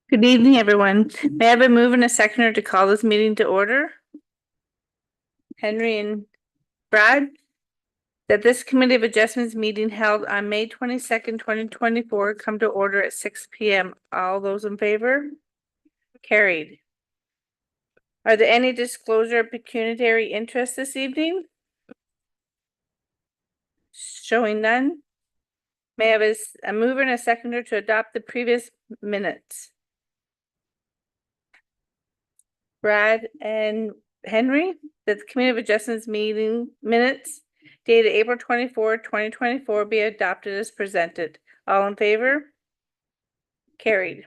Good evening, everyone. May I have a move and a seconder to call this meeting to order? Henry and Brad, that this Committee of Adjustments meeting held on May 22nd, 2024 come to order at 6 p.m. All those in favor? Carried. Are there any disclosure of pecuniary interest this evening? Showing none. May I have a mover and a seconder to adopt the previous minutes? Brad and Henry, that the Committee of Adjustments meeting minutes dated April 24, 2024 be adopted as presented. All in favor? Carried.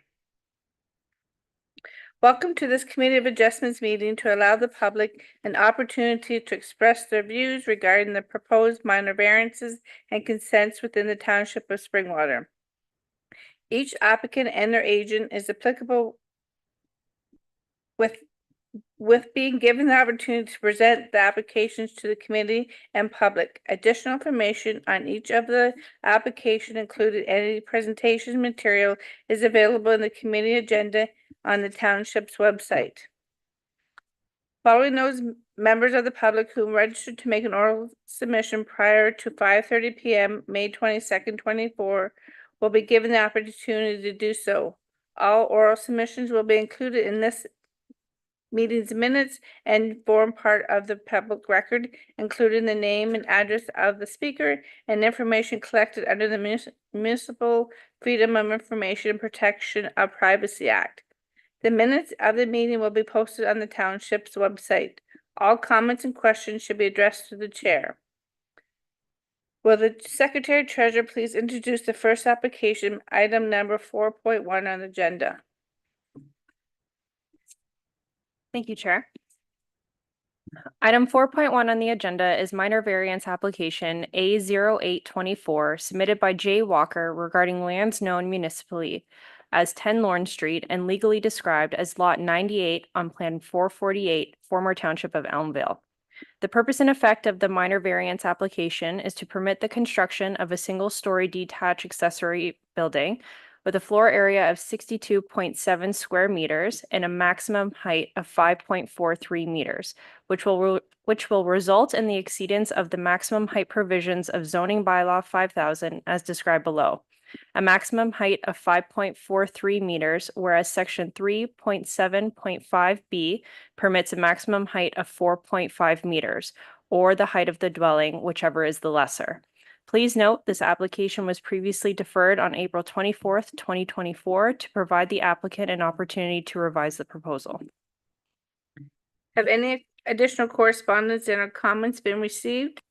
Welcome to this Committee of Adjustments meeting to allow the public an opportunity to express their views regarding the proposed minor variances and consents within the Township of Springwater. Each applicant and their agent is applicable with being given the opportunity to present the applications to the committee and public. Additional information on each of the application, including any presentation material, is available in the committee agenda on the township's website. Following those members of the public who registered to make an oral submission prior to 5:30 p.m. May 22nd, 2024 will be given the opportunity to do so. All oral submissions will be included in this meeting's minutes and form part of the public record, including the name and address of the speaker and information collected under the Municipal Freedom of Information and Protection of Privacy Act. The minutes of the meeting will be posted on the township's website. All comments and questions should be addressed to the chair. Will the Secretary Treasurer please introduce the first application, item number 4.1 on the agenda? Thank you, Chair. Item 4.1 on the agenda is minor variance application A0824 submitted by Jay Walker regarding lands known municipally as 10 Lorne Street and legally described as Lot 98 on Plan 448, former Township of Elmvale. The purpose and effect of the minor variance application is to permit the construction of a single-story detached accessory building with a floor area of 62.7 square meters and a maximum height of 5.43 meters, which will result in the exceedance of the maximum height provisions of zoning bylaw 5000 as described below. A maximum height of 5.43 meters, whereas section 3.7.5B permits a maximum height of 4.5 meters, or the height of the dwelling, whichever is the lesser. Please note this application was previously deferred on April 24th, 2024 to provide the applicant an opportunity to revise the proposal. Have any additional correspondence and or comments been received?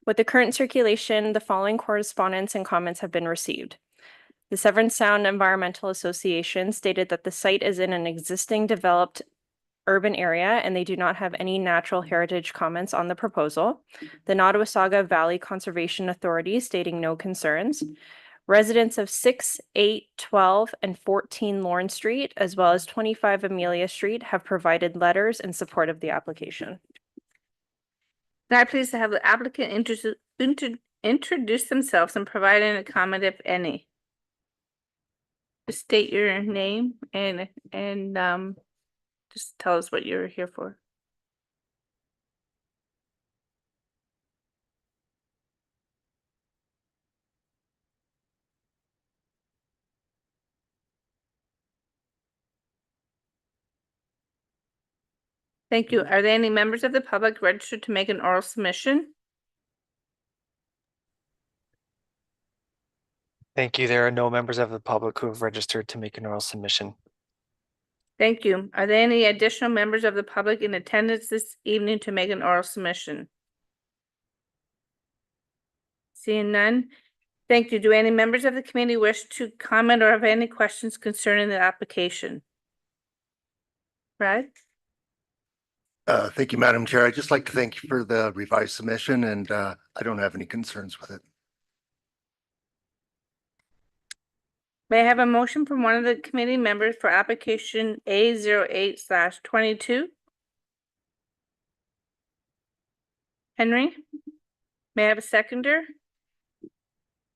With the current circulation, the following correspondence and comments have been received. The Severance Sound Environmental Association stated that the site is in an existing developed urban area and they do not have any natural heritage comments on the proposal. The Nottawasaga Valley Conservation Authority stating no concerns. Residents of 6, 8, 12, and 14 Lorne Street, as well as 25 Amelia Street, have provided letters in support of the application. Can I please have the applicant introduce themselves and provide any comment, if any? Just state your name and just tell us what you're here for. Thank you. Are there any members of the public registered to make an oral submission? Thank you. There are no members of the public who have registered to make an oral submission. Thank you. Are there any additional members of the public in attendance this evening to make an oral submission? Seeing none. Thank you. Do any members of the committee wish to comment or have any questions concerning the application? Brad? Thank you, Madam Chair. I'd just like to thank you for the revised submission, and I don't have any concerns with it. May I have a motion from one of the committee members for application A08/22? Henry? May I have a seconder?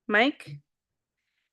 Mike?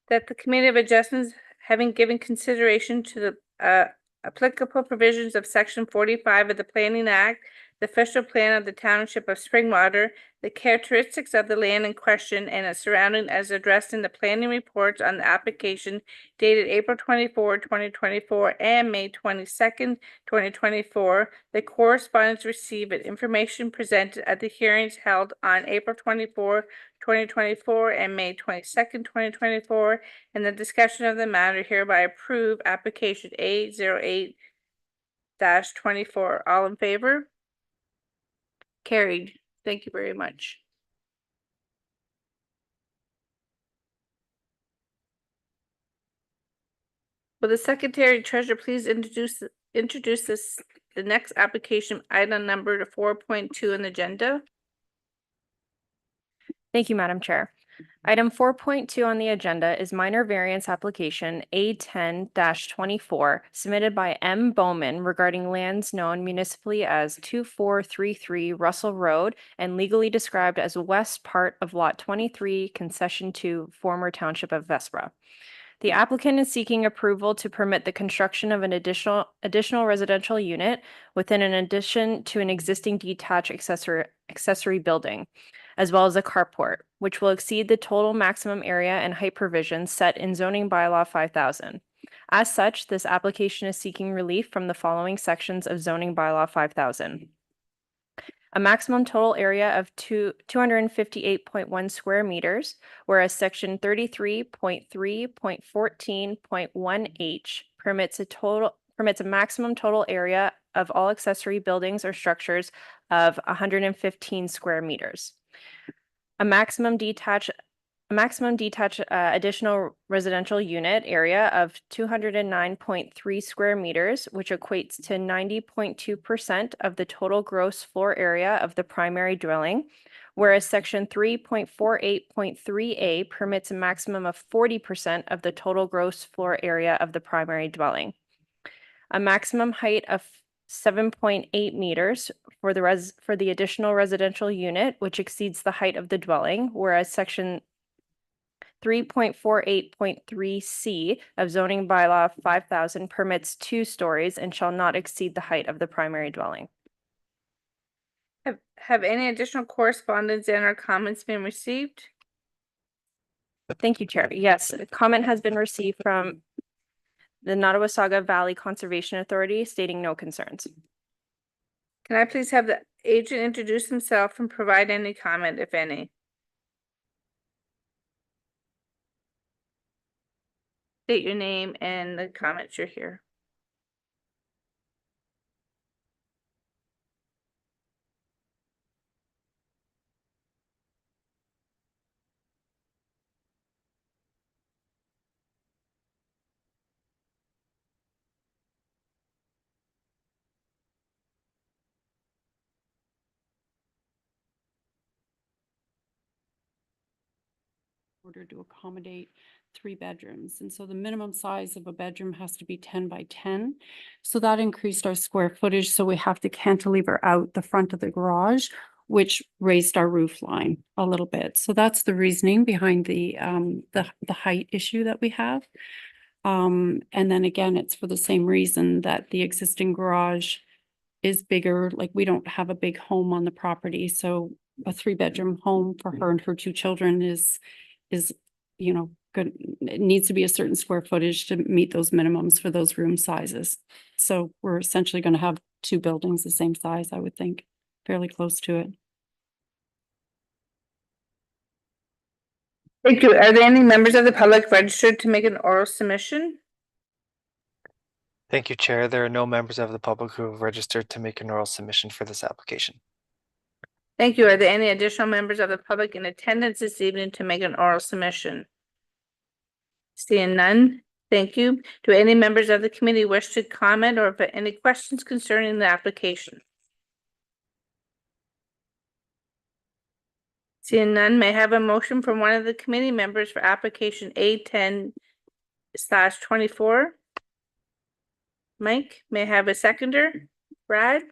That the Committee of Adjustments having given consideration to the applicable provisions of Section 45 of the Planning Act, the official plan of the Township of Springwater, the characteristics of the land in question and its surrounding as addressed in the planning reports on the application dated April 24, 2024, and May 22nd, 2024, the correspondence received and information presented at the hearings held on April 24, 2024, and May 22nd, 2024, and the discussion of the matter hereby approve application A08-24. All in favor? Carried. Thank you very much. Will the Secretary Treasurer please introduce the next application item number 4.2 on the agenda? Thank you, Madam Chair. Item 4.2 on the agenda is minor variance application A10-24 submitted by M. Bowman regarding lands known municipally as 2433 Russell Road and legally described as west part of Lot 23, Concession 2, former Township of Vespra. The applicant is seeking approval to permit the construction of an additional residential unit within an addition to an existing detached accessory building, as well as a carport, which will exceed the total maximum area and height provisions set in zoning bylaw 5000. As such, this application is seeking relief from the following sections of zoning bylaw 5000. A maximum total area of 258.1 square meters, whereas section 33.3.14.1H permits a maximum total area of all accessory buildings or structures of 115 square meters. A maximum detached additional residential unit area of 209.3 square meters, which equates to 90.2% of the total gross floor area of the primary dwelling, whereas section 3.48.3A permits a maximum of 40% of the total gross floor area of the primary dwelling. A maximum height of 7.8 meters for the additional residential unit, which exceeds the height of the dwelling, whereas section 3.48.3C of zoning bylaw 5000 permits 2 stories and shall not exceed the height of the primary dwelling. Have any additional correspondence and or comments been received? Thank you, Chair. Yes, a comment has been received from the Nottawasaga Valley Conservation Authority stating no concerns. Can I please have the agent introduce himself and provide any comment, if any? State your name and the comments you're here. Order to accommodate 3 bedrooms. And so the minimum size of a bedroom has to be 10 by 10. So that increased our square footage. So we have to cantilever out the front of the garage, which raised our roof line a little bit. So that's the reasoning behind the height issue that we have. And then again, it's for the same reason that the existing garage is bigger. Like, we don't have a big home on the property. So a 3-bedroom home for her and her 2 children is, you know, good. It needs to be a certain square footage to meet those minimums for those room sizes. So we're essentially going to have 2 buildings the same size, I would think, fairly close to it. Thank you. Are there any members of the public registered to make an oral submission? Thank you, Chair. There are no members of the public who have registered to make an oral submission for this application. Thank you. Are there any additional members of the public in attendance this evening to make an oral submission? Seeing none, thank you. Do any members of the committee wish to comment or have any questions concerning the application? Seeing none, may I have a motion from one of the committee members for application A10/24? Mike, may I have a seconder? Brad?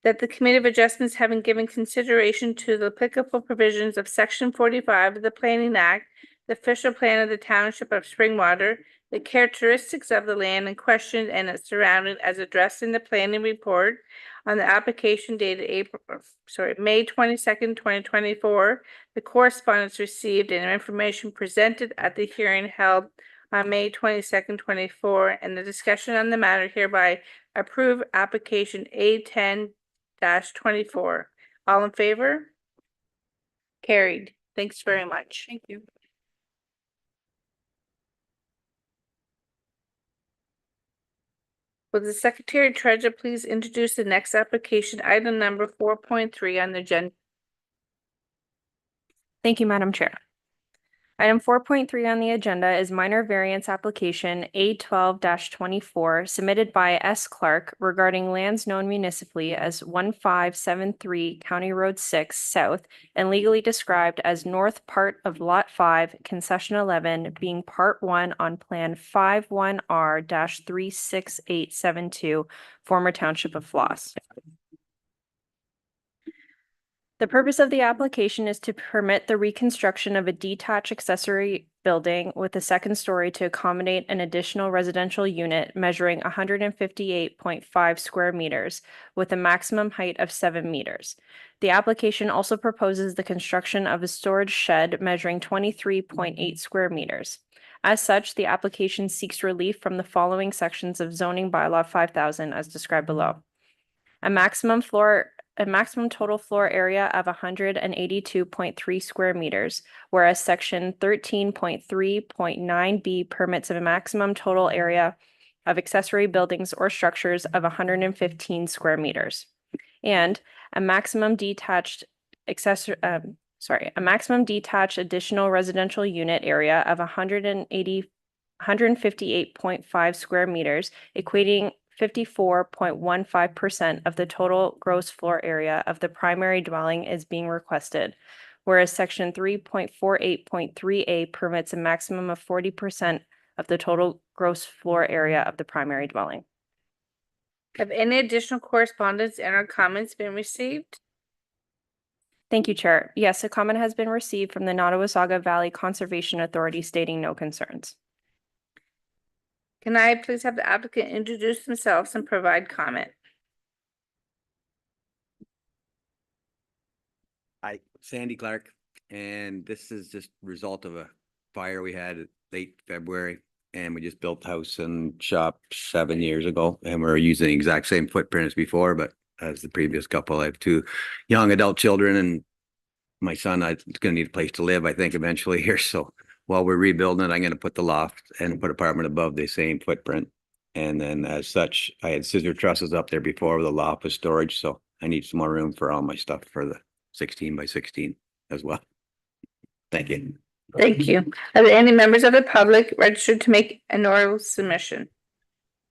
That the Committee of Adjustments, having given consideration to the applicable provisions of Section 45 of the Planning Act, the official plan of the Township of Springwater, the characteristics of the land in question and its surrounding as addressed in the planning report on the application dated May 22nd, 2024, the correspondence received and information presented at the hearing held on May 22nd, 24, and the discussion on the matter hereby approve application A10-24. All in favor? Carried. Thanks very much. Thank you. Will the Secretary Treasurer please introduce the next application, item number 4.3 on the agenda? Thank you, Madam Chair. Item 4.3 on the agenda is minor variance application A12-24 submitted by S. Clark regarding lands known municipally as 1573 County Road 6 South and legally described as north part of Lot 5, Concession 11, being Part 1 on Plan 51R-36872, former Township of Floss. The purpose of the application is to permit the reconstruction of a detached accessory building with a second story to accommodate an additional residential unit measuring 158.5 square meters with a maximum height of 7 meters. The application also proposes the construction of a storage shed measuring 23.8 square meters. As such, the application seeks relief from the following sections of zoning bylaw 5000 as described below. A maximum total floor area of 182.3 square meters, whereas section 13.3.9B permits a maximum total area of accessory buildings or structures of 115 square meters. And a maximum detached additional residential unit area of 158.5 square meters, equating 54.15% of the total gross floor area of the primary dwelling is being requested, whereas section 3.48.3A permits a maximum of 40% of the total gross floor area of the primary dwelling. Have any additional correspondence and or comments been received? Thank you, Chair. Yes, a comment has been received from the Nottawasaga Valley Conservation Authority stating no concerns. Can I please have the applicant introduce themselves and provide comment? Hi, Sandy Clark, and this is just a result of a fire we had late February. And we just built house and shop 7 years ago, and we're using the exact same footprint as before, but as the previous couple, I have 2 young adult children, and my son is gonna need a place to live, I think, eventually here. So while we're rebuilding it, I'm gonna put the loft and put apartment above the same footprint. And then as such, I had scissor trusses up there before the loft was storage, so I need some more room for all my stuff for the 16 by 16 as well. Thank you. Thank you. Are there any members of the public registered to make an oral submission?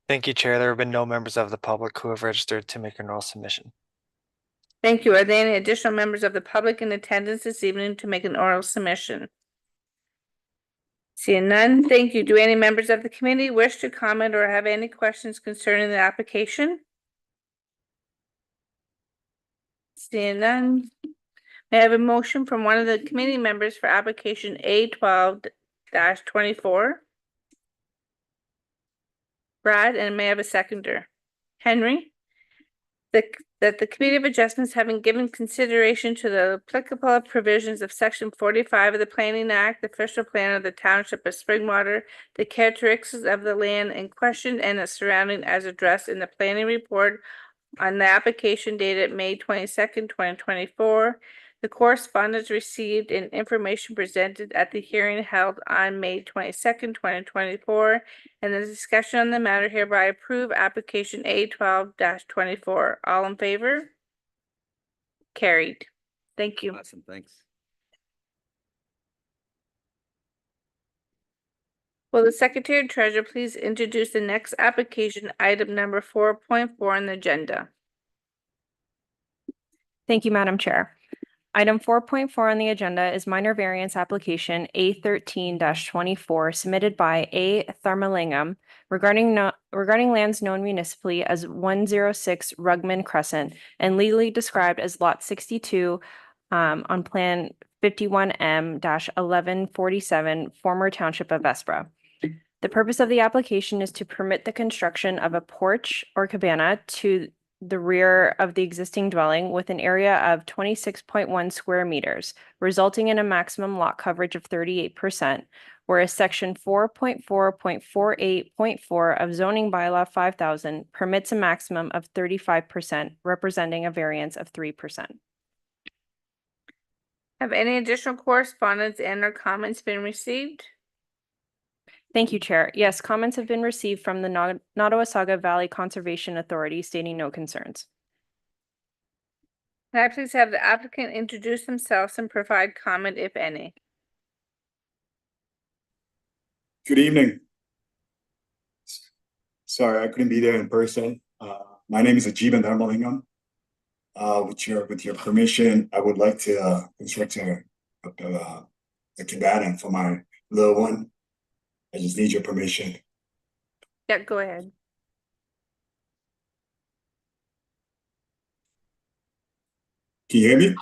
Thank you, Chair. There have been no members of the public who have registered to make an oral submission. Thank you. Are there any additional members of the public in attendance this evening to make an oral submission? Seeing none, thank you. Do any members of the committee wish to comment or have any questions concerning the application? Seeing none, may I have a motion from one of the committee members for application A12-24? Brad, and may I have a seconder? Henry? That the Committee of Adjustments, having given consideration to the applicable provisions of Section 45 of the Planning Act, the official plan of the Township of Springwater, the characteristics of the land in question and its surrounding as addressed in the planning report on the application dated May 22nd, 2024, the correspondence received and information presented at the hearing held on May 22nd, 2024, and the discussion on the matter hereby approve application A12-24. All in favor? Carried. Thank you. Awesome, thanks. Will the Secretary Treasurer please introduce the next application, item number 4.4 on the agenda? Thank you, Madam Chair. Item 4.4 on the agenda is minor variance application A13-24 submitted by A. Tharmalingam regarding lands known municipally as 106 Rugman Crescent and legally described as Lot 62 on Plan 51M-1147, former Township of Vespra. The purpose of the application is to permit the construction of a porch or cabana to the rear of the existing dwelling with an area of 26.1 square meters, resulting in a maximum lot coverage of 38%, whereas section 4.4.48.4 of zoning bylaw 5000 permits a maximum of 35%, representing a variance of 3%. Have any additional correspondence and or comments been received? Thank you, Chair. Yes, comments have been received from the Nottawasaga Valley Conservation Authority stating no concerns. Can I please have the applicant introduce themselves and provide comment, if any? Good evening. Sorry, I couldn't be there in person. My name is Ajiban Dharmalingam. With your permission, I would like to construct a cabana for my little one. I just need your permission. Yeah, go ahead. Can you hear me?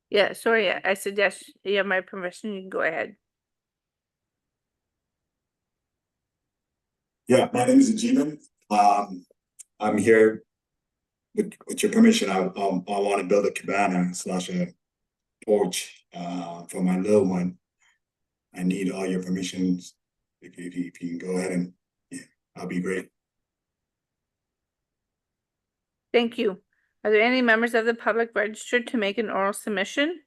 Yeah, sorry, I said yes, you have my permission, you can go ahead. Yeah, my name is Ajiban. I'm here with your permission. I want to build a cabana / a porch for my little one. I need all your permissions. If you can go ahead and that'll be great. Thank you. Are there any members of the public registered to make an oral submission?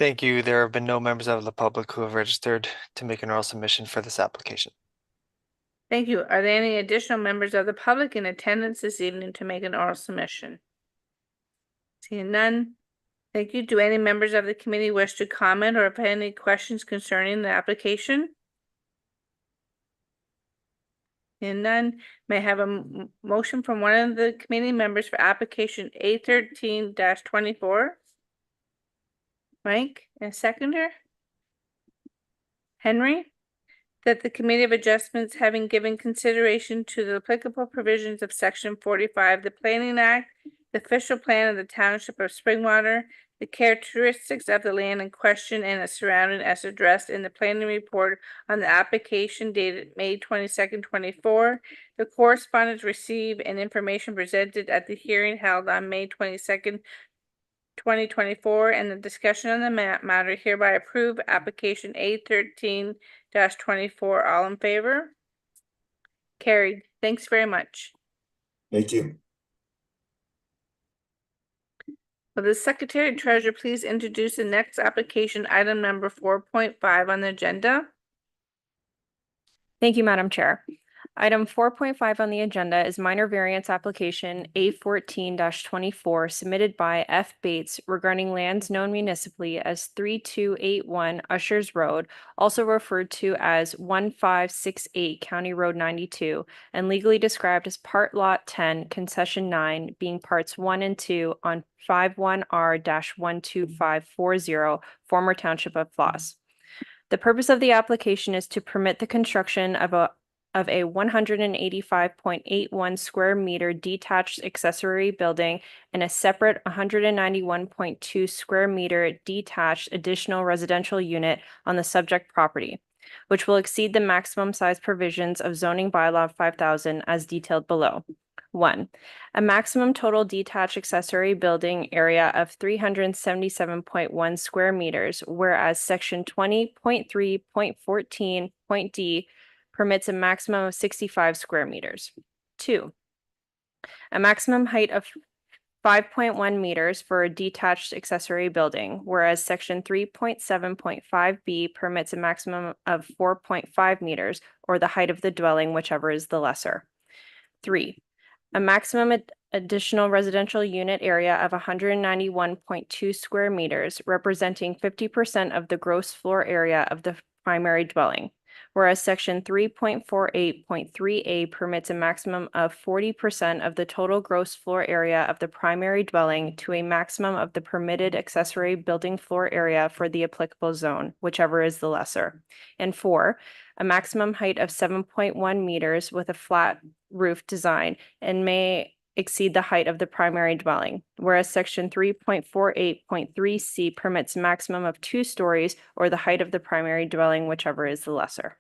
Thank you. There have been no members of the public who have registered to make an oral submission for this application. Thank you. Are there any additional members of the public in attendance this evening to make an oral submission? Seeing none. Thank you. Do any members of the committee wish to comment or have any questions concerning the application? Seeing none. May I have a motion from one of the committee members for application A13-24? Mike, and a seconder? Henry? That the Committee of Adjustments, having given consideration to the applicable provisions of Section 45 of the Planning Act, the official plan of the Township of Springwater, the characteristics of the land in question and its surrounding as addressed in the planning report on the application dated May 22nd, 24, the correspondence received and information presented at the hearing held on May 22nd, 2024, and the discussion on the matter hereby approve application A13-24. All in favor? Carried. Thanks very much. Thank you. Will the Secretary Treasurer please introduce the next application, item number 4.5 on the agenda? Thank you, Madam Chair. Item 4.5 on the agenda is minor variance application A14-24 submitted by F. Bates regarding lands known municipally as 3281 Ushers Road, also referred to as 1568 County Road 92, and legally described as Part Lot 10, Concession 9, being Parts 1 and 2 on 51R-12540, former Township of Floss. The purpose of the application is to permit the construction of a 185.81 square meter detached accessory building and a separate 191.2 square meter detached additional residential unit on the subject property, which will exceed the maximum size provisions of zoning bylaw 5000 as detailed below. 1. A maximum total detached accessory building area of 377.1 square meters, whereas section 20.3.14.d permits a maximum of 65 square meters. 2. A maximum height of 5.1 meters for a detached accessory building, whereas section 3.7.5b permits a maximum of 4.5 meters, or the height of the dwelling, whichever is the lesser. 3. A maximum additional residential unit area of 191.2 square meters, representing 50% of the gross floor area of the primary dwelling, whereas section 3.48.3a permits a maximum of 40% of the total gross floor area of the primary dwelling to a maximum of the permitted accessory building floor area for the applicable zone, whichever is the lesser. And 4, a maximum height of 7.1 meters with a flat roof design and may exceed the height of the primary dwelling, whereas section 3.48.3C permits maximum of 2 stories or the height of the primary dwelling, whichever is the lesser.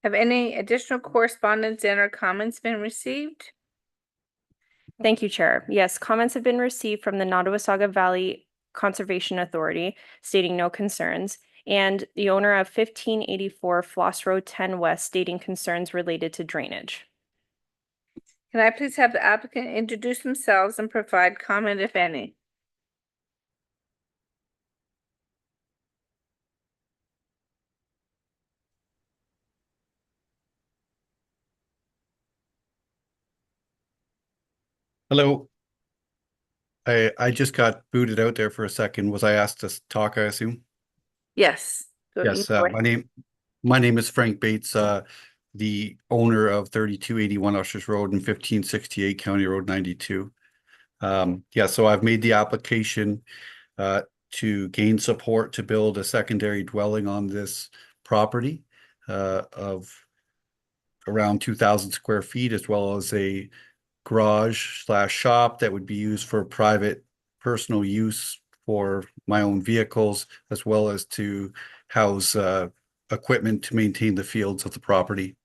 Have any additional correspondence and or comments been received? Thank you, Chair. Yes, comments have been received from the Nottawasaga Valley Conservation Authority stating no concerns, and the owner of 1584 Floss Road 10 West stating concerns related to drainage. Can I please have the applicant introduce themselves and provide comment if any? Hello. I just got booted out there for a second. Was I asked to talk, I assume? Yes. Go- you Yes, go my ahead. name is Frank Bates, the owner of 3281 Ushers Road and 1568 County Road 92. Yeah, so I've made the application to gain support to build a secondary dwelling on this property of around 2,000 square feet, as well as a garage slash shop that would be used for private personal use for my own vehicles, as well as to house equipment to maintain the fields of the property.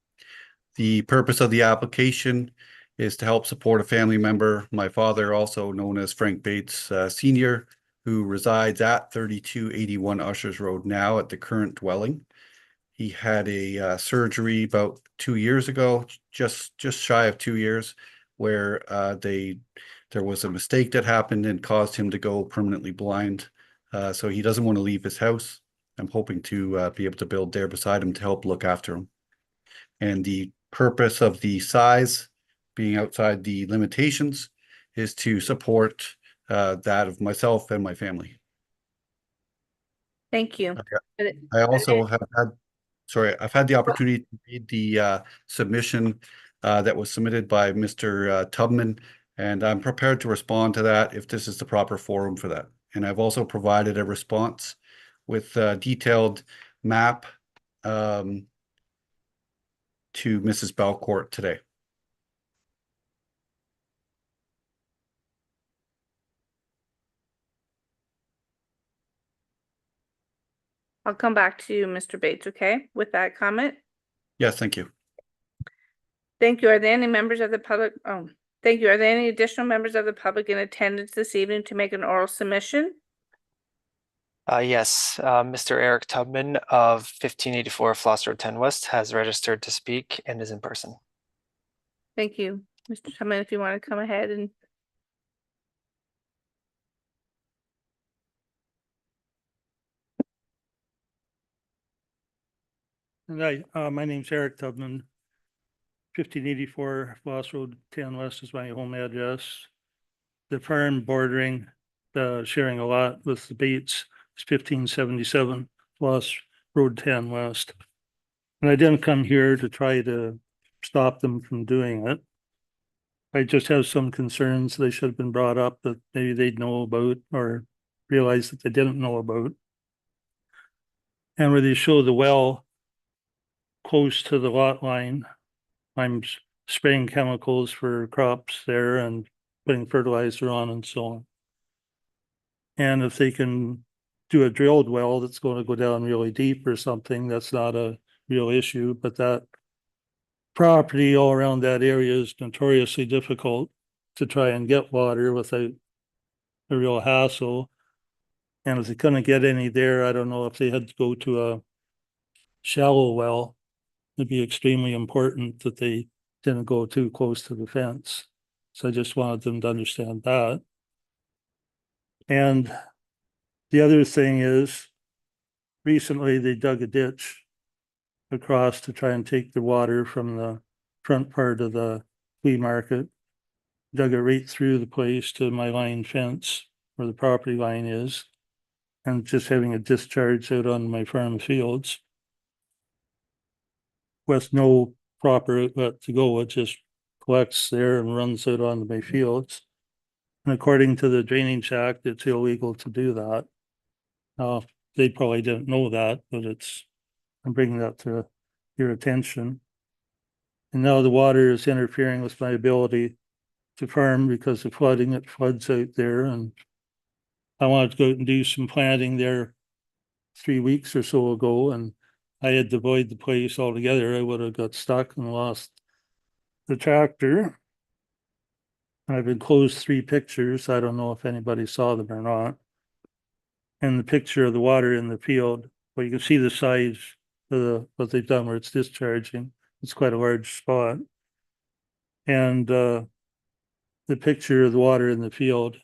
The purpose of the application is to help support a family member, my father, also known as Frank Bates Senior, who resides at 3281 Ushers Road now at the current dwelling. He had a surgery about 2 years ago, just shy of 2 years, where there was a mistake that happened and caused him to go permanently blind. So he doesn't want to leave his house. I'm hoping to be able to build there beside him to help look after him. And the purpose of the size being outside the limitations is to support that of myself and my family. Thank you. I also have had, I've had the opportunity to read the submission that was submitted by Mr. Tubman, and I'm prepared to respond to that if this is the proper forum for that. And I've also provided a response with a detailed map to Mrs. Belcourt today. I'll come back to you, Mr. Bates, okay, with that comment? Yes, thank you. Thank you. Are there any members of the public? Oh, thank you. Are there any additional members of the public in attendance this evening to make an oral submission? Yes, Mr. Eric Tubman of 1584 Floss Road 10 West has registered to speak and is in person. Thank you. Mr. Tubman, if you want to come ahead and. Hi, my name's Eric Tubman. 1584 Floss Road 10 West is my home address. The farm bordering, sharing a lot with the Bates is 1577 Floss Road 10 West. And I didn't come here to try to stop them from doing it. I just have some concerns they should have been brought up that maybe they'd know about or realize that they didn't know about. And where they show the well close to the lot line, I'm spraying chemicals for crops there and putting fertilizer on and so on. And if they can do a drilled well that's going to go down really deep or something, that's not a real issue, but that property all around that area is notoriously difficult to try and get water without a real hassle. And if they couldn't get any there, I don't know if they had to go to a shallow well. It'd be extremely important that they didn't go too close to the fence. So I just wanted them to understand that. And the other thing is, recently they dug a ditch across to try and take the water from the front part of the flea market. Dug it right through the place to my line fence where the property line is, and just having a discharge out on my farm fields with no proper outlet to go. It just collects there and runs out onto my fields. And according to the Drainage Act, it's illegal to do that. They probably didn't know that, but I'm bringing that to your attention. And now the water is interfering with my ability to farm because of flooding. It floods out there, and I wanted to go out and do some planting there 3 weeks or so ago, and I had to avoid the place altogether. I would have got stuck and lost the tractor. I've enclosed 3 pictures. I don't know if anybody saw them or not. And the picture of the water in the field, well, you can see the size of what they've done where it's discharging. It's quite a large spot. And the picture of the water in the field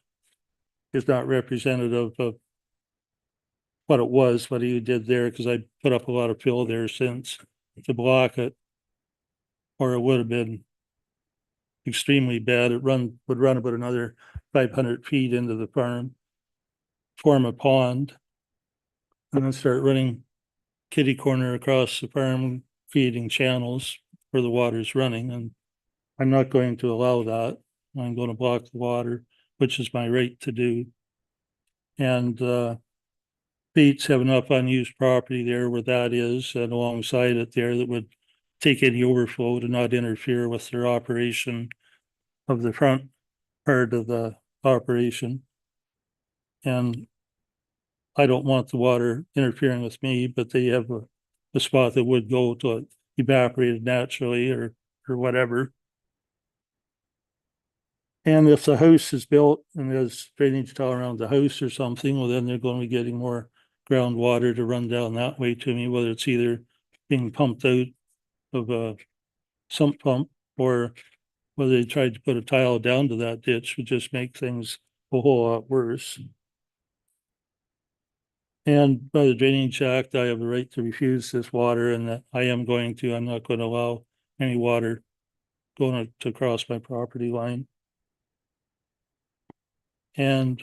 is not representative of what it was, what he did there, because I put up a lot of fill there since to block it, or it would have been extremely bad. It would run about another 500 feet into the farm, form a pond, and then start running kitty corner across the farm, creating channels where the water's running. And I'm not going to allow that. I'm going to block the water, which is my right to do. And Bates have enough unused property there where that is, and alongside it there that would take any overflow to not interfere with their operation of the front part of the operation. And I don't want the water interfering with me, but they have a spot that would go to evaporate naturally or whatever. And if the house is built and there's drainage all around the house or something, well, then they're going to be getting more groundwater to run down that way to me, whether it's either being pumped out of a sump pump or whether they tried to put a tile down to that ditch would just make things a whole lot worse. And by the Drainage Act, I have the right to refuse this water, and that I am going to. I'm not going to allow any water going to cross my property line. And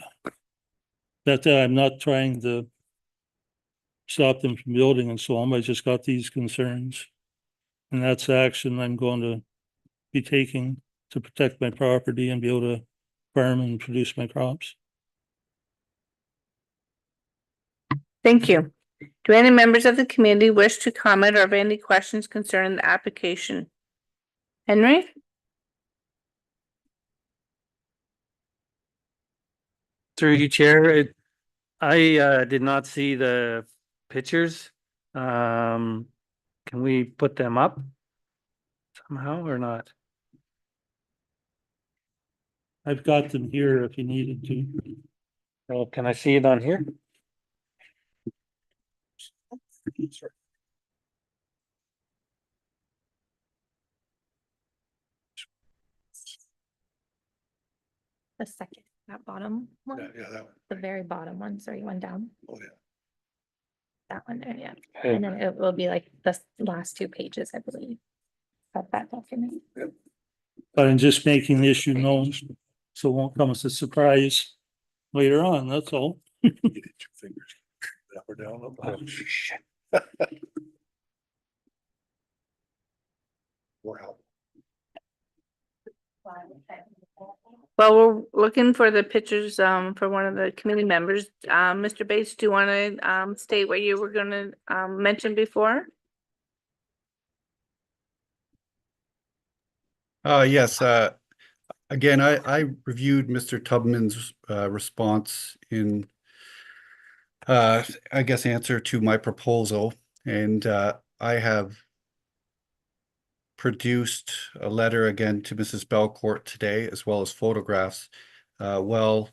that I'm not trying to stop them from building and so on. I just got these concerns. And that's action I'm going to be taking to protect my property and be able to farm and produce my crops. Thank you. Do any members of the community wish to comment or have any questions concerning the application? Henry? Through you, Chair, I did not see the pictures. Can we put them up somehow or not? I've got them here if you needed to. Well, can I see it on here? The second, that bottom one, Yeah, that one. the very bottom one, sorry, one down, Oh, yeah. that one there, yeah. Okay. And then it will be like the last 2 pages, I believe, of that document. But I'm just making the issue known, so it won't come as a surprise later on, that's all. You did 2 fingers. Up or down, up. Oh, shit. More help. Well, we're looking for the pictures for one of the committee members. Mr. Bates, do you want to state what you were going to mention before? Yes, again, I reviewed Mr. Tubman's response in I guess answer to my proposal, and I have produced a letter again to Mrs. Belcourt today, as well as photographs. Well,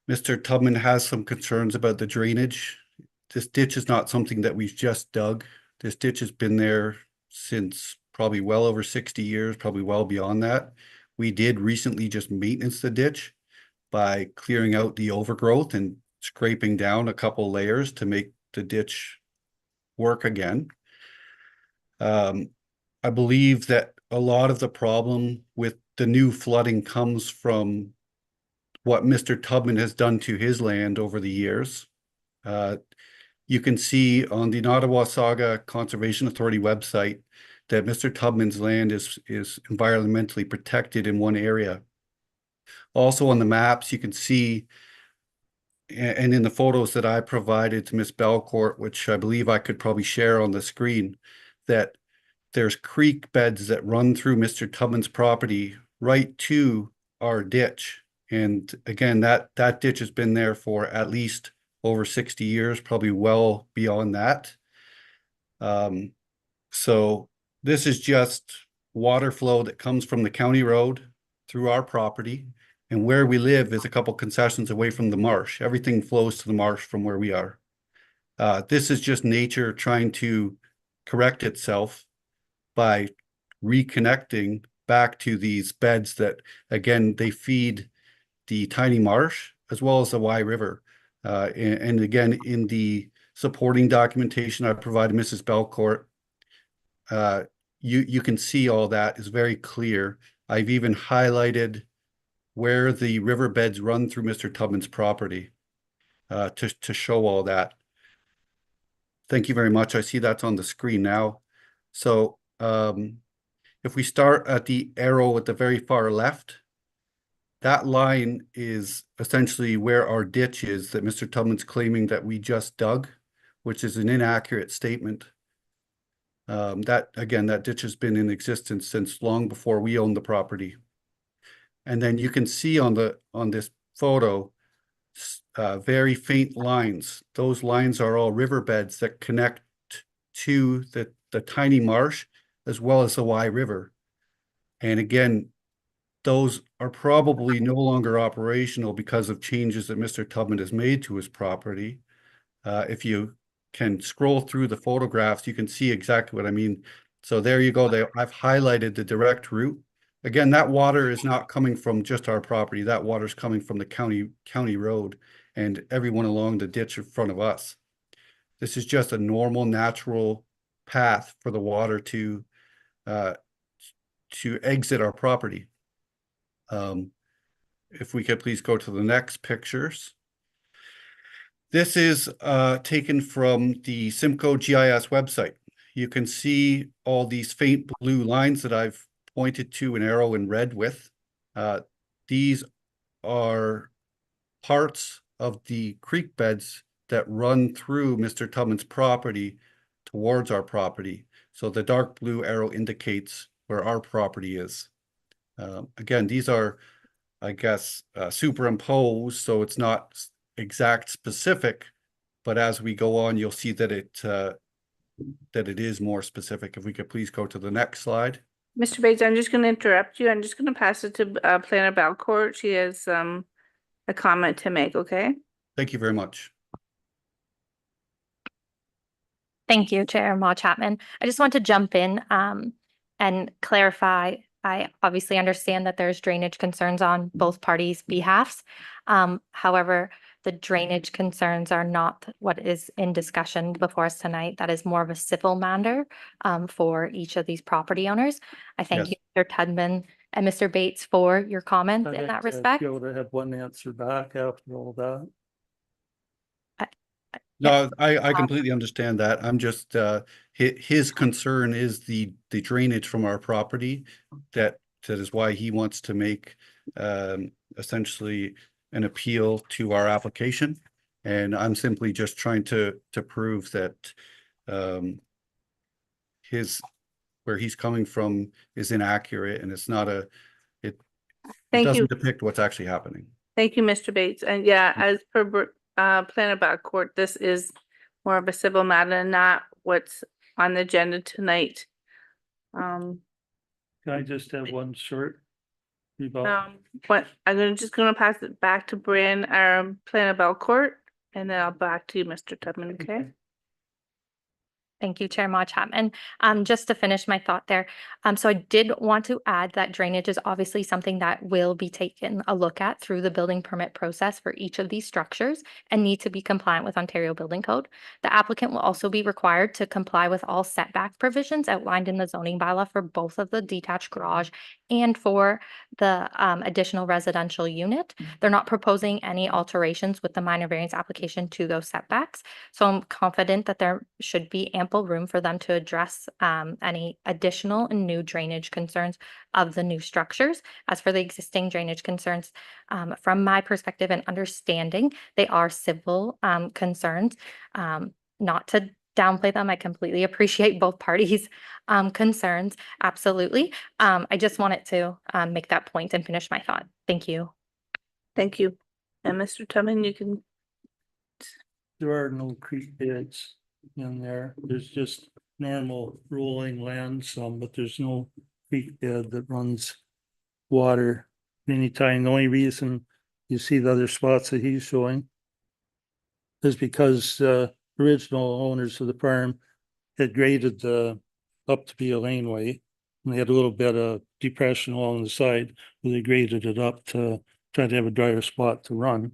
Mr. Tubman has some concerns about the drainage. This ditch is not something that we've just dug. This ditch has been there since probably well over 60 years, probably well beyond that. We did recently just maintenance the ditch by clearing out the overgrowth and scraping down a couple layers to make the ditch work again. I believe that a lot of the problem with the new flooding comes from what Mr. Tubman has done to his land over the years. You can see on the Nottawasaga Conservation Authority website that Mr. Tubman's land is environmentally protected in one area. Also on the maps, you can see, and in the photos that I provided to Ms. Belcourt, which I believe I could probably share on the screen, that there's creek beds that run through Mr. Tubman's property right to our ditch. And again, that ditch has been there for at least over 60 years, probably well beyond that. So this is just water flow that comes from the county road through our property. And where we live is a couple concessions away from the marsh. Everything flows to the marsh from where we are. This is just nature trying to correct itself by reconnecting back to these beds that, again, they feed the tiny marsh as well as the Wye River. And again, in the supporting documentation I provided Mrs. Belcourt, you can see all that is very clear. I've even highlighted where the riverbeds run through Mr. Tubman's property to show all that. Thank you very much. I see that's on the screen now. So if we start at the arrow at the very far left, that line is essentially where our ditch is that Mr. Tubman's claiming that we just dug, which is an inaccurate statement. That ditch has been in existence since long before we owned the property. And then you can see on this photo, very faint lines. Those lines are all riverbeds that connect to the tiny marsh as well as the Wye River. And again, those are probably no longer operational because of changes that Mr. Tubman has made to his property. If you can scroll through the photographs, you can see exactly what I mean. So there you go. I've highlighted the direct route. Again, that water is not coming from just our property. That water is coming from the county road and everyone along the ditch in front of us. This is just a normal, natural path for the water to exit our property. If we could please go to the next pictures. This is taken from the Simcoe GIS website. You can see all these faint blue lines that I've pointed to an arrow in red with. These are parts of the creek beds that run through Mr. Tubman's property towards our property. So the dark blue arrow indicates where our property is. Again, these are, I guess, superimposed, so it's not exact specific, but as we go on, you'll see that it is more specific. If we could please go to the next slide. Mr. Bates, I'm just going to interrupt you. I'm just going to pass it to Planner Belcourt. She has a comment to make, okay? Thank you very much. Thank you, Chair Maud Chapman. I just want to jump in and clarify. I obviously understand that there's drainage concerns on both parties' behalves. However, the drainage concerns are not what is in discussion before us tonight. That is more of a civil matter for each of these property owners. I thank you, Mr. Tubman and Mr. Bates, for your comments in that respect. Be able to have one answer back after all that. No, I completely understand that. I'm just, his concern is the drainage from our property. That is why he wants to make essentially an appeal to our application. And I'm simply just trying to prove that where he's coming from is inaccurate, and it's not it doesn't depict what's actually happening. Thank you, Mr. Bates. And yeah, as per Planner Belcourt, this is more of a civil matter and not what's on the agenda tonight. Can I just have one short rebuttal? But I'm just gonna pass it back to Brian, our Planner Belcourt, and then I'll back to you, Mr. Tubman, okay? Thank you, Chair Maud Chapman. Just to finish my thought there. So I did want to add that drainage is obviously something that will be taken a look at through the building permit process for each of these structures and need to be compliant with Ontario Building Code. The applicant will also be required to comply with all setback provisions outlined in the zoning bylaw for both of the detached garage and for the additional residential unit. They're not proposing any alterations with the minor variance application to those setbacks. So I'm confident that there should be ample room for them to address any additional and new drainage concerns of the new structures. As for the existing drainage concerns, from my perspective and understanding, they are civil concerns, not to downplay them. I completely appreciate both parties' concerns. Absolutely. I just wanted to make that point and finish my thought. Thank you. Thank you. And Mr. Tubman, you can, There are no creek beds in there. There's just normal rolling land some, but there's no creek bed that runs water anytime. The only reason you see the other spots that he's showing is because original owners of the farm had graded the up to be a laneway. And they had a little bit of depression along the side where they graded it up to try to have a drier spot to run.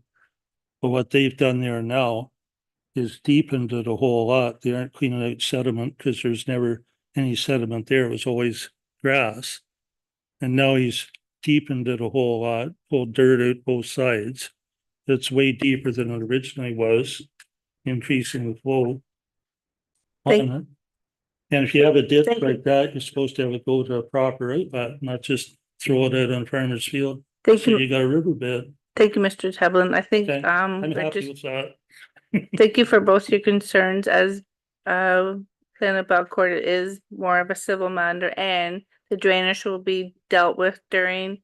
But what they've done there now is deepened it a whole lot. They aren't cleaning out sediment because there's never any sediment there. It was always grass. And now he's deepened it a whole lot, pulled dirt out both sides. It's way deeper than it originally was, increasing the flow on Thank- it. And if you have a ditch Thank you. like that, you're supposed to have it go to a proper outlet, not just throw it out on farmer's field. thank So you, you got a riverbed. thank you, Mr. Tubman. I think, Okay, I'm we're happy just, with that. thank you for both your concerns. As Planet Belcourt is more of a civil matter, and the drainage will be dealt with during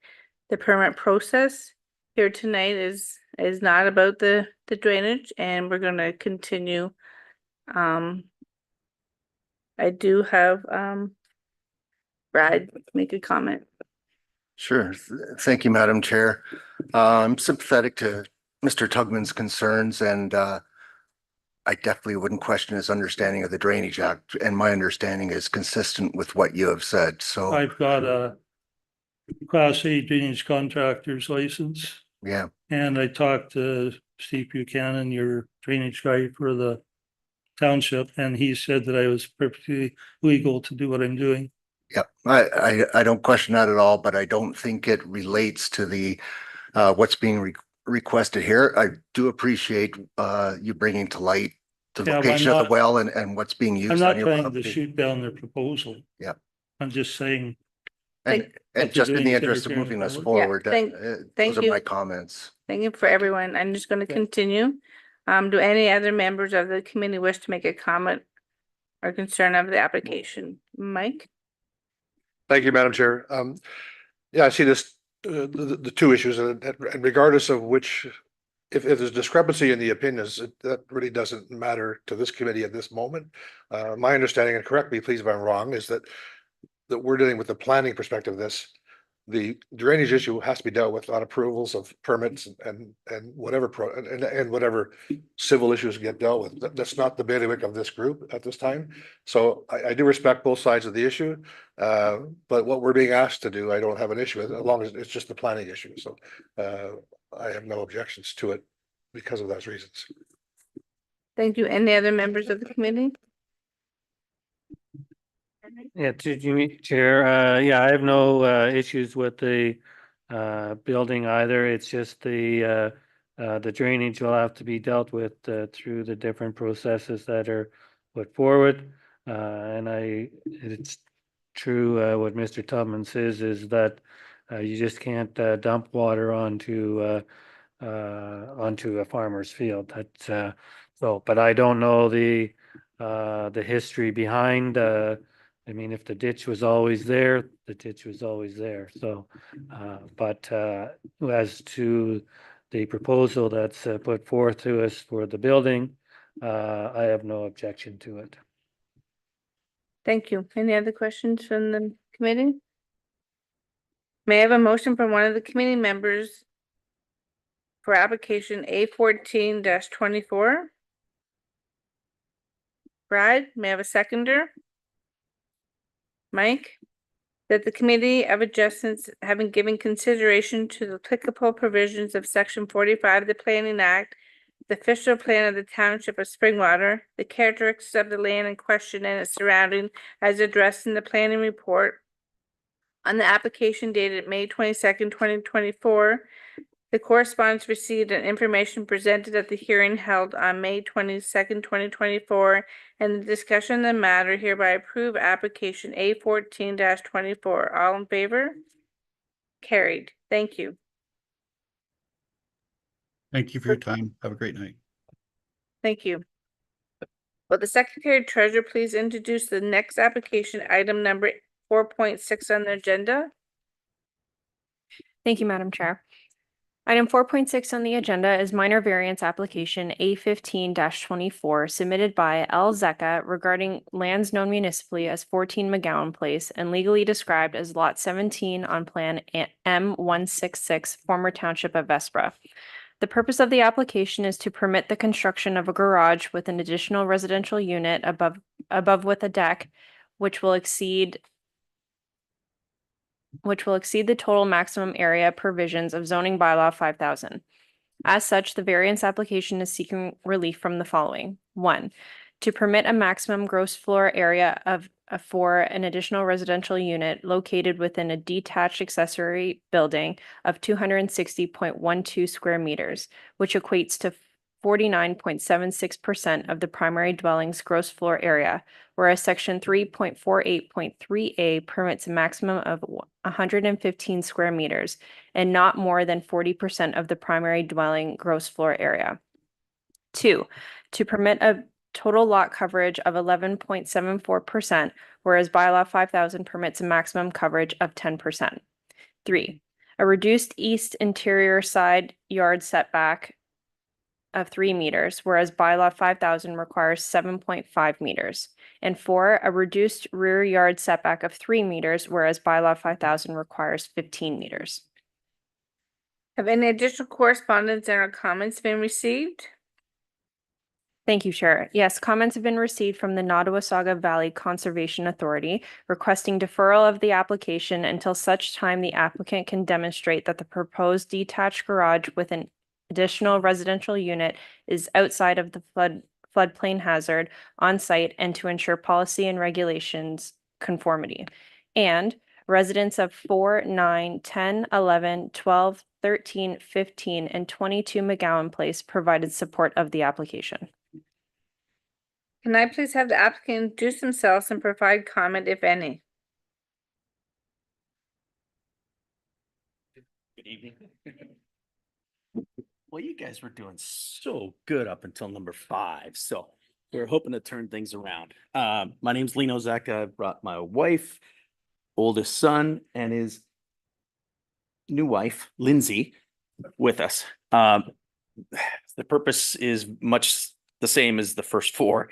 the permit process. Here tonight is not about the drainage, and we're gonna continue. I do have Brad make a comment. Sure. Thank you, Madam Chair. I'm sympathetic to Mr. Tugman's concerns, and I definitely wouldn't question his understanding of the Drainage Act, and my understanding is consistent with what you have said. So, I've got a Class A drainage contractor's license, yeah, and I talked to Steve Buchanan, your drainage guy for the township, and he said that I was perfectly legal to do what I'm doing. yeah, I don't question that at all, but I don't think it relates to the what's being requested here. I do appreciate you bringing to light the Yeah, but I'm location of the not- well and what's being used. I'm on not your trying to property. shoot down their proposal. Yeah. I'm just saying, And What just in the they're doing is interest of interfering moving with us the forward, thank those are you. my comments. Thank you for everyone. I'm just gonna continue. Do any other members of the committee wish to make a comment or concern of the application? Mike? Thank you, Madam Chair. Yeah, I see this, the two issues and regardless of which, if there's discrepancy in the opinions, that really doesn't matter to this committee at this moment. My understanding, and correct me please if I'm wrong, is that we're dealing with the planning perspective of this. The drainage issue has to be dealt with on approvals of permits and whatever and whatever civil issues get dealt with. That's not the bailiwick of this group at this time. So I do respect both sides of the issue. But what we're being asked to do, I don't have an issue with, as long as it's just the planning issue. So I have no objections to it because of those reasons. Thank you. Any other members of the committee? Yeah, to you, Chair, yeah, I have no issues with the building either. It's just the drainage will have to be dealt with through the different processes that are put forward. And it's true what Mr. Tubman says is that you just can't dump water onto a farmer's field. That's so, but I don't know the history behind I mean, if the ditch was always there, the ditch was always there. So, but as to the proposal that's put forth to us for the building, I have no objection to it. Thank you. Any other questions from the committee? May I have a motion from one of the committee members for application A14-24? Brad, may I have a seconder? Mike? That the Committee of Adjustments, having given consideration to the applicable provisions of section 45 of the Planning Act, the official plan of the Township of Springwater, the characteristics of the land in question and its surrounding as addressed in the planning report on the application dated May 22nd, 2024, the correspondence received and information presented at the hearing held on May 22nd, 2024, and the discussion of the matter hereby approve application A14-24. All in favor? Carried. Thank you. Thank you for your time. Have a great night. Thank you. Will the Secretary Treasurer please introduce the next application, item number 4.6 on the agenda? Thank you, Madam Chair. Item 4.6 on the agenda is minor variance application A15-24 submitted by L. Zecca regarding lands known municipally as 14 McGowan Place and legally described as Lot 17 on Plan M166, former Township of Vespra. The purpose of the application is to permit the construction of a garage with an additional residential unit above with a deck, which will exceed the total maximum area provisions of zoning bylaw 5,000. As such, the variance application is seeking relief from the following. 1, to permit a maximum gross floor area for an additional residential unit located within a detached accessory building of 260.12 square meters, which equates to 49.76% of the primary dwelling's gross floor area, whereas section 3.48.3A permits a maximum of 115 square meters and not more than 40% of the primary dwelling gross floor area. 2, to permit a total lot coverage of 11.74%, whereas bylaw 5,000 permits a maximum coverage of 10%. 3, a reduced east interior side yard setback of 3 meters, whereas bylaw 5,000 requires 7.5 meters. And 4, a reduced rear yard setback of 3 meters, whereas bylaw 5,000 requires 15 meters. Have any additional correspondence and or comments been received? Thank you, Chair. Yes, comments have been received from the Nottawasaga Valley Conservation Authority requesting deferral of the application until such time the applicant can demonstrate that the proposed detached garage with an additional residential unit is outside of the floodplain hazard on site and to ensure policy and regulations conformity. And residents of 4, 9, 10, 11, 12, 13, 15, and 22 McGowan Place provided support of the application. Can I please have the applicant introduce themselves and provide comment, if any? Good evening. Well, you guys were doing so good up until number 5, so we're hoping to turn things around. My name's Lino Zecca. I brought my wife, oldest son, and his new wife, Lindsay, with us. The purpose is much the same as the first 4.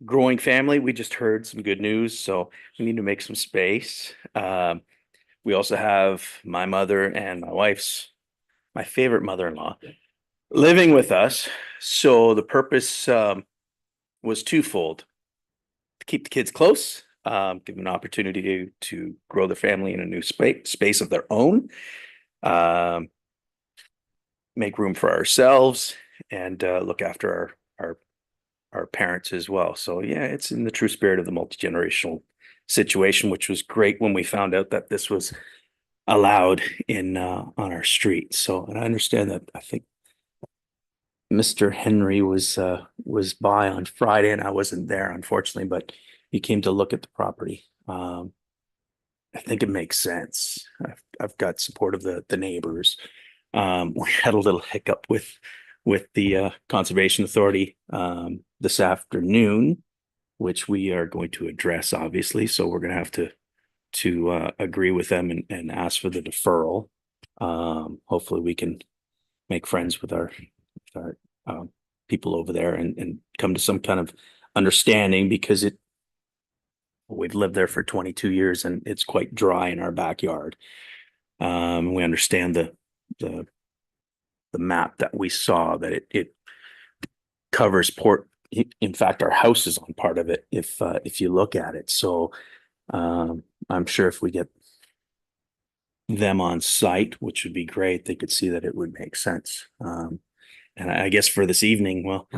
Growing family, we just heard some good news, so we need to make some space. We also have my mother and my favorite mother-in-law living with us. So the purpose was twofold: to keep the kids close, give them an opportunity to grow their family in a new space of their own, make room for ourselves, and look after our parents as well. So yeah, it's in the true spirit of the multi-generational situation, which was great when we found out that this was allowed in on our street. So, and I understand that I think Mr. Henry was by on Friday and I wasn't there, unfortunately, but he came to look at the property. I think it makes sense. I've got support of the neighbors. We had a little hiccup with the Conservation Authority this afternoon, which we are going to address, obviously. So we're going to have to agree with them and ask for the deferral. Hopefully we can make friends with our people over there and come to some kind of understanding, because we've lived there for 22 years and it's quite dry in our backyard. We understand the map that we saw, that it covers port. In fact, our house is on part of it if you look at it. So I'm sure if we get them on site, which would be great, they could see that it would make sense. And I guess for this evening, well,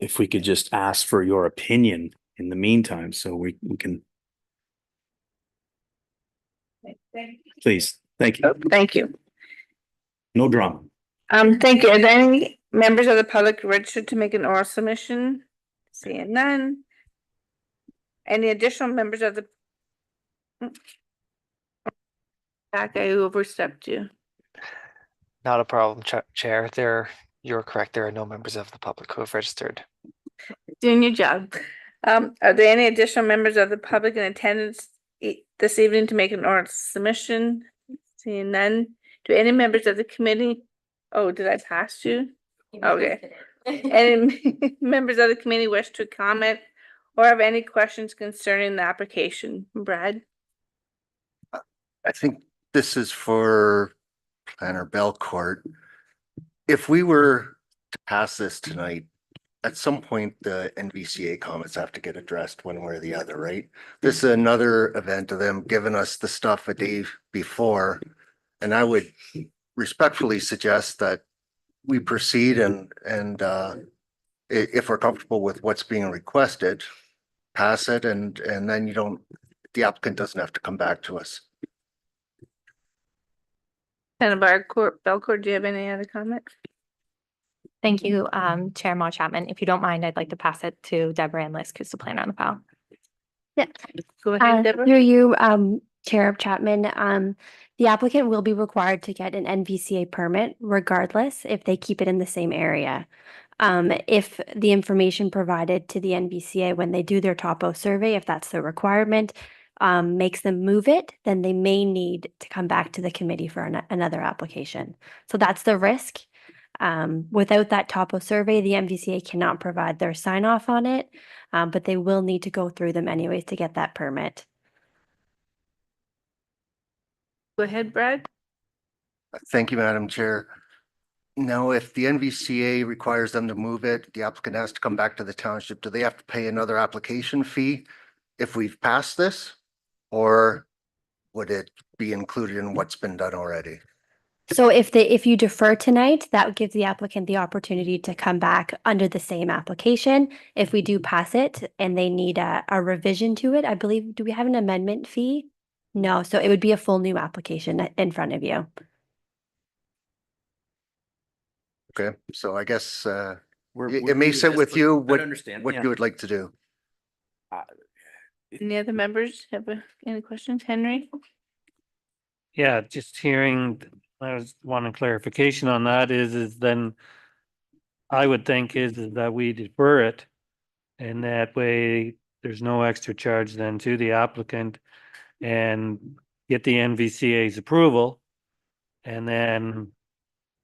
if we could just ask for your opinion in the meantime, so we can. Please, thank you. Thank you. No drama. Thank you. Are there any members of the public registered to make an oral submission? Seeing none. Any additional members of the? Back, I overstepped you. Not a problem, Chair. There You're correct. There are no members of the public who have registered. Doing your job. Are there any additional members of the public in attendance this evening to make an oral submission? Seeing none. Do any members of the committee? Oh, did I pass you? Okay. Any members of the committee wish to comment or have any questions concerning the application? Brad? I think this is for Planner Belcourt. If we were to pass this tonight, at some point, the NVCA comments have to get addressed one way or the other, right? This is another event of them giving us the stuff a day before. And I would respectfully suggest that we proceed and if we're comfortable with what's being requested, pass it and then the applicant doesn't have to come back to us. And Belcourt, do you have any other comments? Thank you, Chair Maw Chapman. If you don't mind, I'd like to pass it to Deborah and Liz, who's the planner on the file. Yeah. Go ahead, Deborah. Through you, Chair Chapman, the applicant will be required to get an NVCA permit regardless if they keep it in the same area. If the information provided to the NVCA when they do their topo survey, if that's the requirement, makes them move it, then they may need to come back to the committee for another application. So that's the risk. Without that topo survey, the MVCA cannot provide their sign off on it, but they will need to go through them anyways to get that permit. Go ahead, Brad. Thank you, Madam Chair. Now, if the NVCA requires them to move it, the applicant has to come back to the township. Do they have to pay another application fee if we've passed this? Or would it be included in what's been done already? So if you defer tonight, that would give the applicant the opportunity to come back under the same application. If we do pass it and they need a revision to it, I believe, do we have an amendment fee? No, so it would be a full new application in front of you. Okay, so I guess We're it may good sit this, with but you I what understand, you would like to do. Any other members have any questions? Henry? Yeah, just hearing, I was wanting clarification on that is then I would think is that we defer it. And that way there's no extra charge then to the applicant and get the NVCA's approval. And then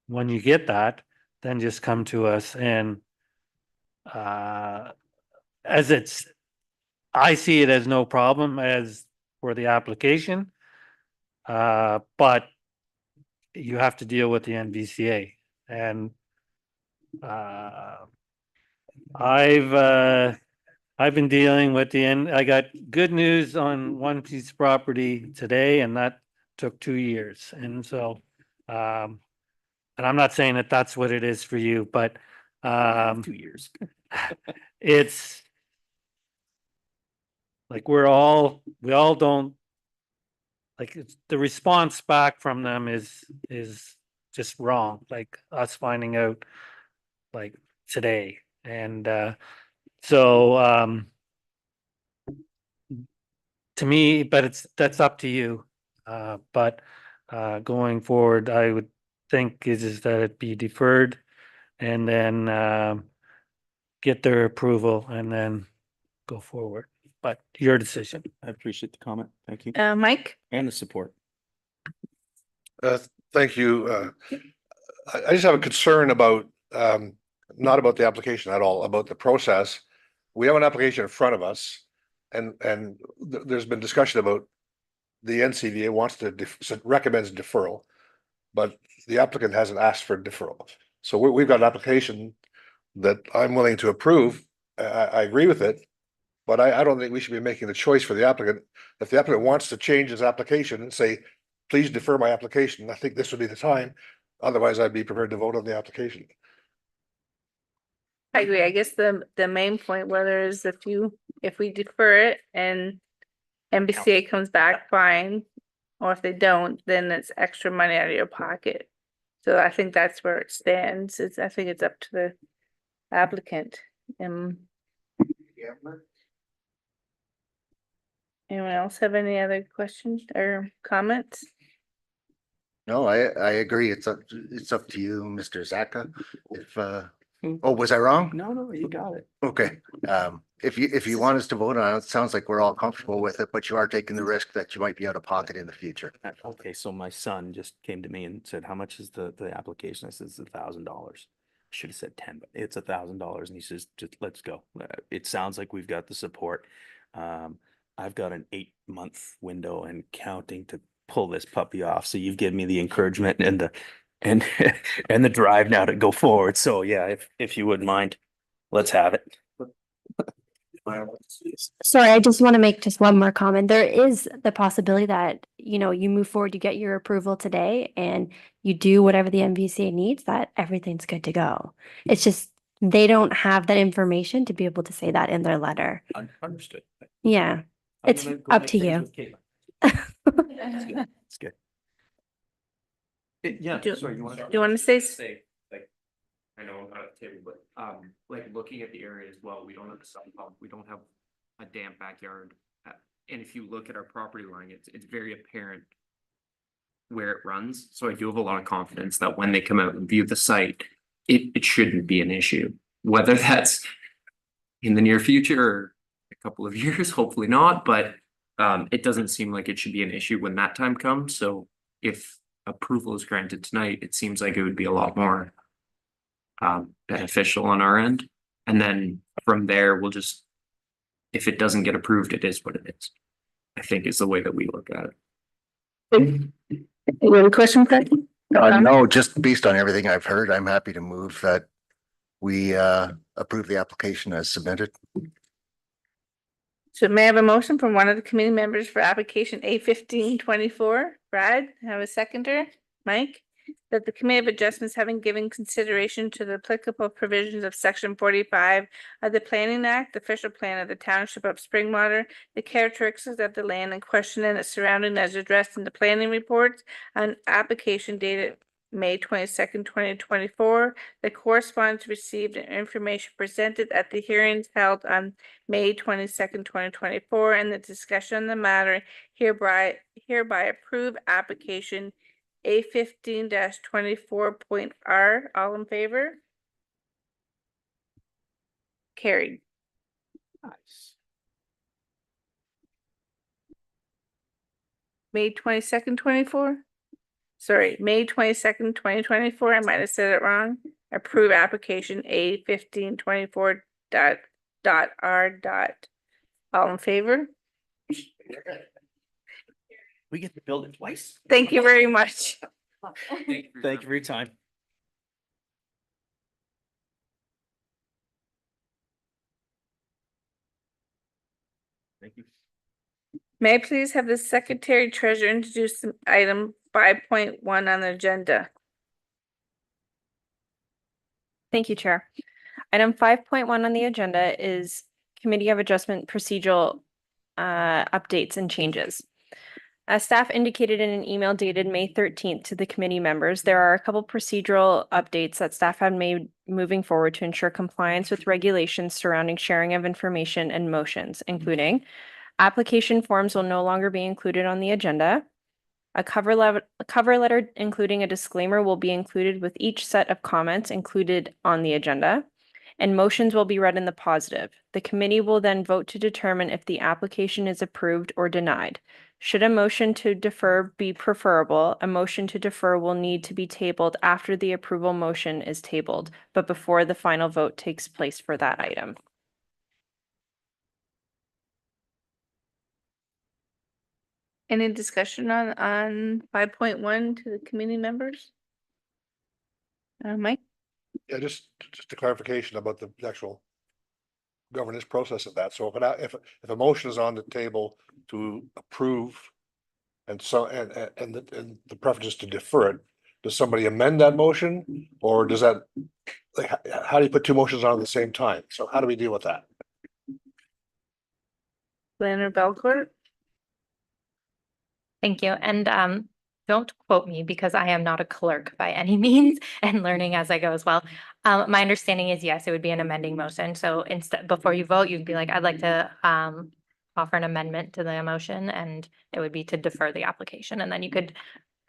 when you get that, then just come to us and I see it as no problem as for the application. But you have to deal with the NVCA and I've been dealing with I got good news on one piece of property today and that took 2 years. And so, and I'm not saying that that's what it is for you, but 2 years. it's like we all don't like the response back from them is just wrong. Like us finding out like today. And so to me, but that's up to you. But going forward, I would think is that it be deferred and then get their approval and then go forward. But your decision. I appreciate the comment. Thank you. Mike? And the support. Thank you. I just have a concern about, not about the application at all, about the process. We have an application in front of us and there's been discussion about the NCVA wants to recommends deferral, but the applicant hasn't asked for deferral. So we've got an application that I'm willing to approve. I agree with it, but I don't think we should be making the choice for the applicant. If the applicant wants to change his application and say, please defer my application, I think this would be the time. Otherwise, I'd be prepared to vote on the application. I agree. I guess the main point, whether is if we defer it and NBCA comes back, fine. Or if they don't, then it's extra money out of your pocket. So I think that's where it stands. I think it's up to the applicant. Anyone else have any other questions or comments? No, I agree. It's up to you, Mr. Zaka. If, oh, was I wrong? No, you got it. Okay, if you want us to vote on it, it sounds like we're all comfortable with it, but you are taking the risk that you might be out of pocket in the future. Okay, so my son just came to me and said, how much is the application? I said, it's $1,000. Should have said 10, but it's $1,000. And he says, just let's go. It sounds like we've got the support. I've got an 8-month window and counting to pull this puppy off. So you've given me the encouragement and and the drive now to go forward. So yeah, if you wouldn't mind, let's have it. Sorry, I just want to make just one more comment. There is the possibility that, you know, you move forward, you get your approval today and you do whatever the MVCA needs, that everything's good to go. It's just, they don't have that information to be able to say that in their letter. Understood. Yeah, I'm it's gonna go up make to friends you. with Caitlin. It's good. Yeah, Do- sorry, you want do you wanna say s- like, I know I'm not at the table, but, like, looking at the area as well, we don't have a sump pump, we don't have a damp backyard. And if you look at our property line, it's very apparent where it runs, so I do have a lot of confidence that when they come out and view the site, it shouldn't be an issue. Whether that's in the near future or a couple of years, hopefully not, but it doesn't seem like it should be an issue when that time comes, so if approval is granted tonight, it seems like it would be a lot more beneficial on our end. And then from there, we'll just, if it doesn't get approved, it is what it is. I think is the way that we look at it. You have a question, Fred? No, just based on everything I've heard, I'm happy to move that we approve the application as submitted. So may I have a motion from one of the committee members for application A1524? Brad, have a seconder? Mike? That the Committee of Adjustments, having given consideration to the applicable provisions of section 45 of the Planning Act, the official plan of the Township of Springwater, the characteristics of the land in question and its surrounding as addressed in the planning reports on application dated May 22nd, 2024, the correspondence received and information presented at the hearings held on May 22nd, 2024, and the discussion on the matter hereby approve application A15-24.R. All in favor? Carried. Nice. May 22nd, 24? Sorry, May 22nd, 2024. I might have said it wrong. Approve application A1524.R. All in favor? We get to build it twice. Thank you very much. Thank you for your time. Thank you. May I please have the Secretary Treasurer introduce item 5.1 on the agenda? Thank you, Chair. Item 5.1 on the agenda is Committee of Adjustment procedural updates and changes. As staff indicated in an email dated May 13th to the committee members, there are a couple procedural updates that staff have made moving forward to ensure compliance with regulations surrounding sharing of information and motions, including application forms will no longer be included on the agenda. A cover letter including a disclaimer will be included with each set of comments included on the agenda, and motions will be read in the positive. The committee will then vote to determine if the application is approved or denied. Should a motion to defer be preferable, a motion to defer will need to be tabled after the approval motion is tabled, but before the final vote takes place for that item. Any discussion on 5.1 to the committee members? Mike? Yeah, just a clarification about the actual governance process of that. So if a motion is on the table to approve and so, and the preference is to defer it, does somebody amend that motion? Or does that, like, how do you put two motions on at the same time? So how do we deal with that? Planner Belcourt? Thank you. And don't quote me because I am not a clerk by any means and learning as I go as well. My understanding is, yes, it would be an amending motion. So instead, before you vote, you'd be like, I'd like to offer an amendment to the motion, and it would be to defer the application. And then you could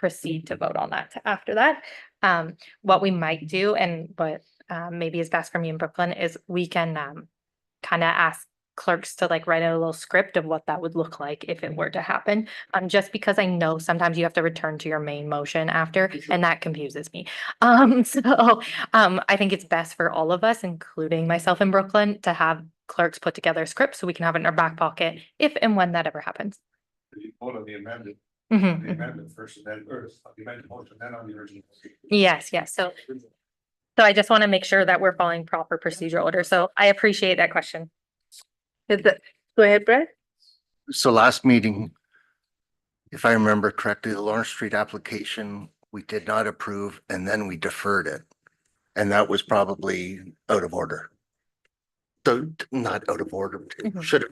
proceed to vote on that after that. What we might do and what maybe is best for me in Brooklyn is we can kind of ask clerks to like write a little script of what that would look like if it were to happen. Just because I know sometimes you have to return to your main motion after, and that confuses me. I think it's best for all of us, including myself in Brooklyn, to have clerks put together a script so we can have it in our back pocket if and when that ever happens. You vote on the amended, Mhm. the amendment first, and then, or the amended motion, then on the original. Yes, yes. So I just want to make sure that we're following proper procedural order. So I appreciate that question. Go ahead, Brett. So last meeting, if I remember correctly, the Lawrence Street application, we did not approve and then we deferred it. And that was probably out of order. So not out of order,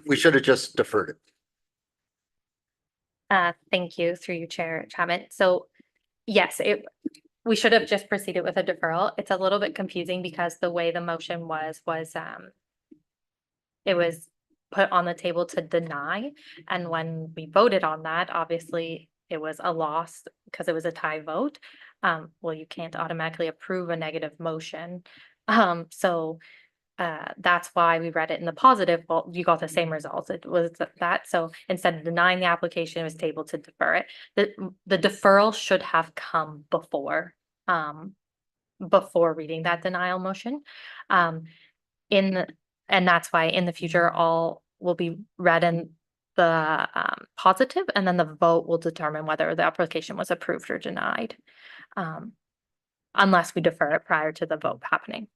we should have just deferred it. Thank you through you, Chair Chapman. So yes, we should have just proceeded with a deferral. It's a little bit confusing because the way the motion was it was put on the table to deny. And when we voted on that, obviously it was a loss because it was a tie vote. Well, you can't automatically approve a negative motion. That's why we read it in the positive. Well, you got the same results. It was that. So instead of denying the application, it was tabled to defer it. The deferral should have come before reading that denial motion. And that's why in the future, all will be read in the positive, and then the vote will determine whether the application was approved or denied. Unless we defer it prior to the vote happening.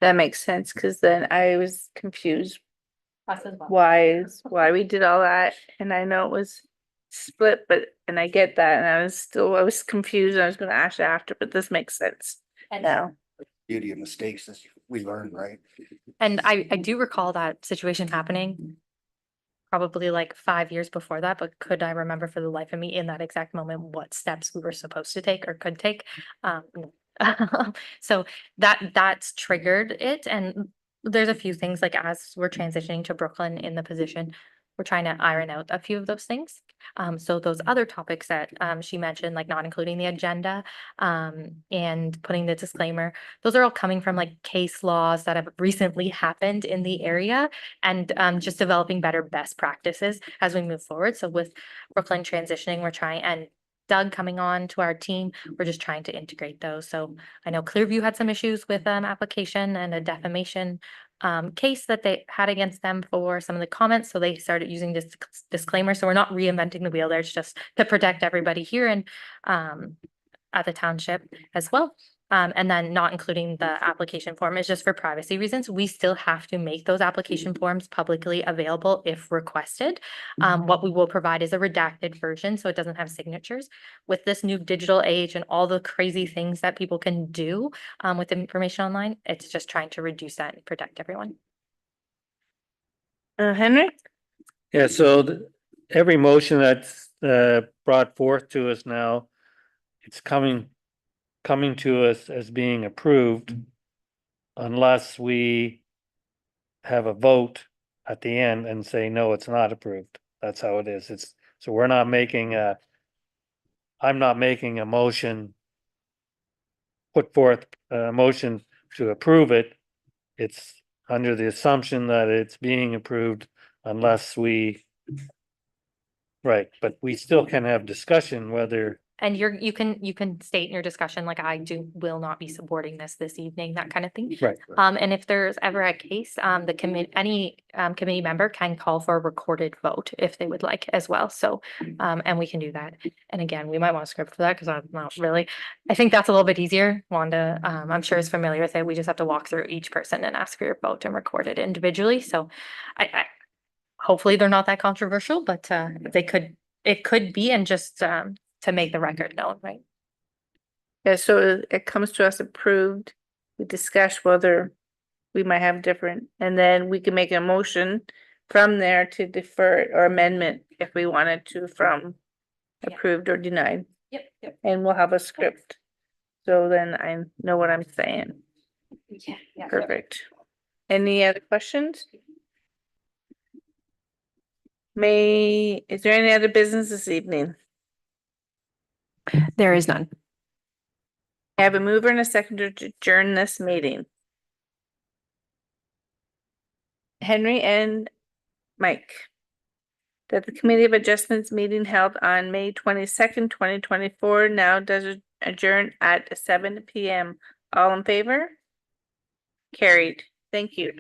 That makes sense, because then I was confused Us as well. why we did all that, and I know it was split, and I get that, and I was confused, and I was gonna ask you after, but this makes sense now. Beauty of mistakes is we learn, right? And I do recall that situation happening probably like 5 years before that, but could I remember for the life of me in that exact moment what steps we were supposed to take or could take? No. So that's triggered it. And there's a few things like as we're transitioning to Brooklyn in the position, we're trying to iron out a few of those things. So those other topics that she mentioned, like not including the agenda and putting the disclaimer, those are all coming from like case laws that have recently happened in the area and just developing better best practices as we move forward. So with Brooklyn transitioning, we're trying, and Doug coming on to our team, we're just trying to integrate those. So I know Clearview had some issues with application and a defamation case that they had against them for some of the comments. So they started using this disclaimer. So we're not reinventing the wheel there. It's just to protect everybody here and at the township as well. And then not including the application form is just for privacy reasons. We still have to make those application forms publicly available if requested. What we will provide is a redacted version, so it doesn't have signatures. With this new digital age and all the crazy things that people can do with information online, it's just trying to reduce that and protect everyone. Henry? Yeah, so every motion that's brought forth to us now, it's coming to us as being approved unless we have a vote at the end and say, no, it's not approved. That's how it is. So we're not making I'm not making a motion, put forth a motion to approve it. It's under the assumption that it's being approved unless right, but we still can have discussion whether. And you can state in your discussion, like will not be supporting this evening, that kind of thing. Right. And if there's ever a case, any committee member can call for a recorded vote if they would like as well. So, and we can do that. And again, we might want a script for that because I'm not really, I think that's a little bit easier. Wanda, I'm sure is familiar with it. We just have to walk through each person and ask for your vote and record it individually. So I hopefully they're not that controversial, but it could be, and just, to make the record known, right? Yeah, so it comes to us approved. We discuss whether we might have different, and then we can make a motion from there to defer it or amendment if we wanted to from approved or denied. Yep. And we'll have a script. So then I know what I'm saying. Yeah. Perfect. Any other questions? Is there any other business this evening? There is none. I have a mover and a seconder to adjourn this meeting. Henry and Mike. That the Committee of Adjustments meeting held on May 22nd, 2024 now does adjourn at 7 p.m. All in favor? Carried. Thank you.